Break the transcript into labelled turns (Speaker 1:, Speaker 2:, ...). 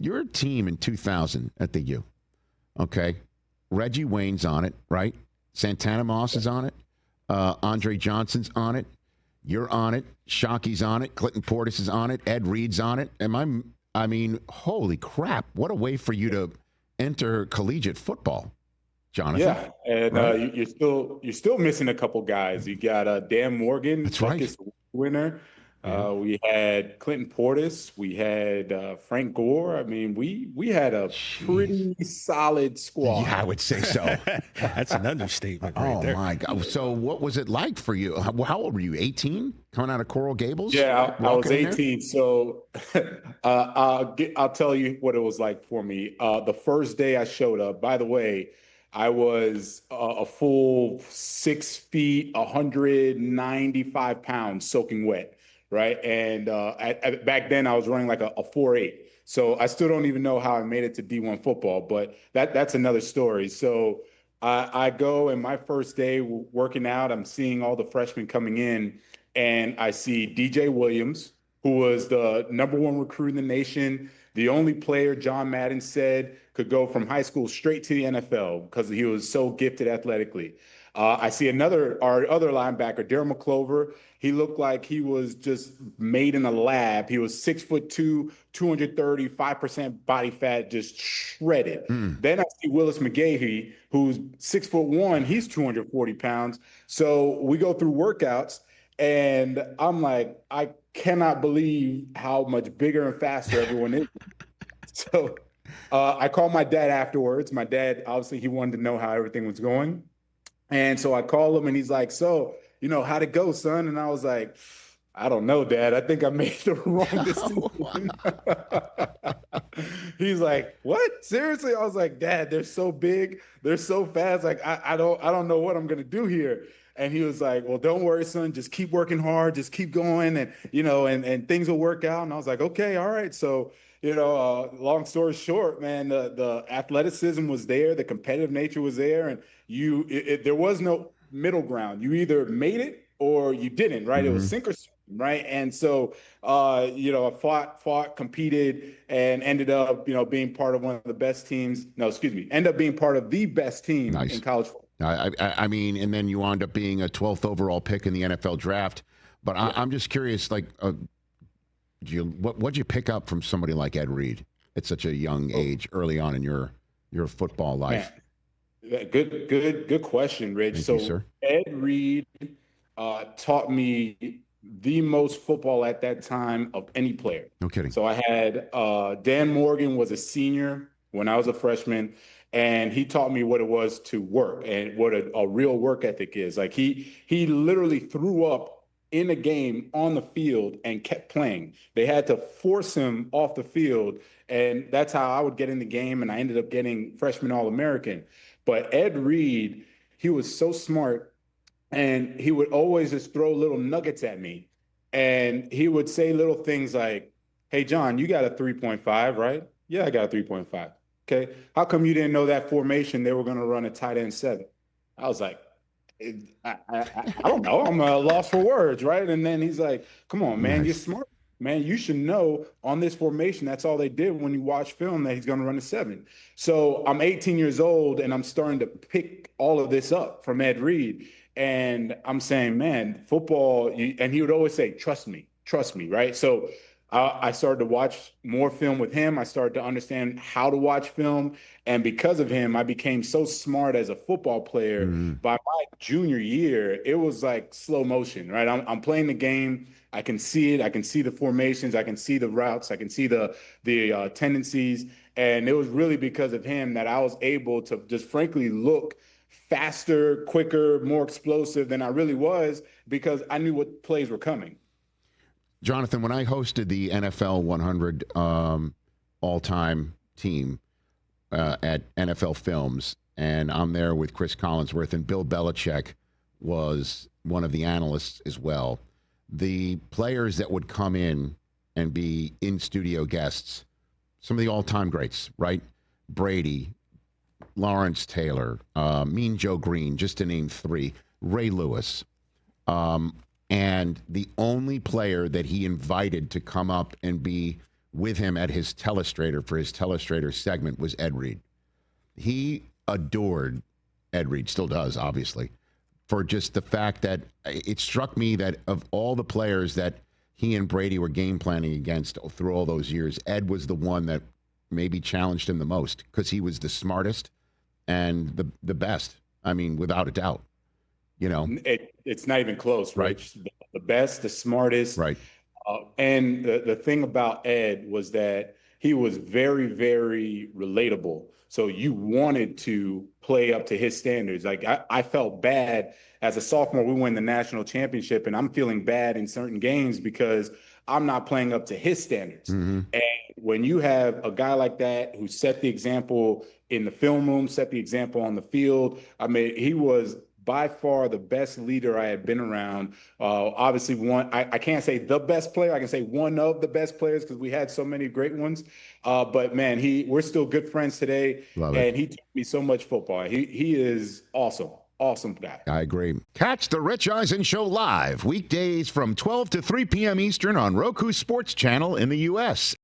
Speaker 1: your team in 2000 at the U. Okay, Reggie Wayne's on it, right? Santana Moss is on it. Andre Johnson's on it. You're on it. Shockey's on it. Clinton Portis is on it. Ed Reed's on it. I mean, holy crap! What a way for you to enter collegiate football, Jonathan.
Speaker 2: Yeah, and
Speaker 1: right?
Speaker 2: you're still missing a couple guys. You got Dan Morgan,
Speaker 1: That's right.
Speaker 2: Buckus winner. We had Clinton Portis. We had Frank Gore. I mean, we had a pretty solid squad.
Speaker 1: Yeah, I would say so.
Speaker 3: That's an understatement right there.
Speaker 1: Oh, my God. So what was it like for you? How old were you, 18? Coming out of Coral Gables?
Speaker 2: Yeah, I was 18. So I'll tell you what it was like for me. The first day I showed up, by the way, I was a full 6 feet, 195 pounds soaking wet. Right. And back then I was running like a 4.8. So I still don't even know how I made it to D1 football, but that's another story. So I go, and my first day working out, I'm seeing all the freshmen coming in, and I see DJ Williams, who was the #1 recruit in the nation, the only player John Madden said could go from high school straight to the NFL because he was so gifted athletically. I see our other linebacker, Daryl McClover. He looked like he was just made in a lab. He was 6'2", 230, 5% body fat, just shredded. Then I see Willis McGahee, who's 6'1". He's 240 pounds. So we go through workouts, and I'm like, I cannot believe how much bigger and faster everyone is. So I called my dad afterwards. My dad, obviously, he wanted to know how everything was going. And so I called him, and he's like, so, how'd it go, son? And I was like, I don't know, Dad. I think I made the wrong decision. He's like, what? Seriously? I was like, Dad, they're so big. They're so fast. Like, I don't know what I'm going to do here. And he was like, well, don't worry, son. Just keep working hard. Just keep going. And, and things will work out. And I was like, okay, all right. So, long story short, man, the athleticism was there. The competitive nature was there. And there was no middle ground. You either made it or you didn't, right? It was sink or swim, right? And so, I fought, competed, and ended up, being part of one of the best teams. No, excuse me. End up being part of the best team in college football.
Speaker 1: I mean, and then you wound up being a 12th overall pick in the NFL draft. But I'm just curious, like, what'd you pick up from somebody like Ed Reed at such a young age, early on in your football life?
Speaker 2: Man. Good question, Rich.
Speaker 1: Thank you, sir.
Speaker 2: Ed Reed taught me the most football at that time of any player.
Speaker 1: No kidding.
Speaker 2: So I had Dan Morgan was a senior when I was a freshman, and he taught me what it was to work and what a real work ethic is. Like he literally threw up in a game on the field and kept playing. They had to force him off the field, and that's how I would get in the game, and I ended up getting freshman All-American. But Ed Reed, he was so smart, and he would always just throw little nuggets at me. And he would say little things like, hey, John, you got a 3.5, right? Yeah, I got a 3.5. Okay. How come you didn't know that formation they were going to run a tight end 7? I was like, I don't know. I'm lost for words, right? And then he's like, come on, man, You're smart. Man, you should know on this formation, that's all they did when you watch film, that he's going to run a 7. So I'm 18 years old, and I'm starting to pick all of this up from Ed Reed. And I'm saying, man, football, and he would always say, trust me, right? So I started to watch more film with him. I started to understand how to watch film. And because of him, I became so smart as a football player. By my junior year, it was like slow motion, right? I'm playing the game. I can see it. I can see the formations. I can see the routes. I can see the tendencies. And it was really because of him that I was able to just frankly look faster, quicker, more explosive than I really was, because I knew what plays were coming.
Speaker 1: Jonathan, when I hosted the NFL 100 all-time team at NFL Films, and I'm there with Chris Collinsworth, and Bill Belichick was one of the analysts as well, the players that would come in and be in-studio guests, some of the all-time greats, right? Brady, Lawrence Taylor, Mean Joe Green, just to name 3, Ray Lewis. And the only player that he invited to come up and be with him at his telestrator for his telestrator segment was Ed Reed. He adored Ed Reed, still does, obviously, for just the fact that it struck me that of all the players that he and Brady were game planning against through all those years, Ed was the one that maybe challenged him the most because he was the smartest and the best. I mean, without a doubt, you know.
Speaker 2: It's not even close, right? The best, the smartest.
Speaker 1: Right.
Speaker 2: And the thing about Ed was that he was very, very relatable. So you wanted to play up to his standards. Like I felt bad as a sophomore. We win the national championship, and I'm feeling bad in certain games because I'm not playing up to his standards.
Speaker 1: Mm-hmm.
Speaker 2: And when you have a guy like that who set the example in the film room, set the example on the field, I mean, he was by far the best leader I had been around. Obviously, I can't say the best player. I can say one of the best players because we had so many great ones. But man, we're still good friends today. And he taught me so much football. He is awesome. Awesome guy.
Speaker 1: I agree. Catch the Rich Eisen Show live weekdays from 12 to 3 p.m. Eastern on Roku Sports Channel in the U.S.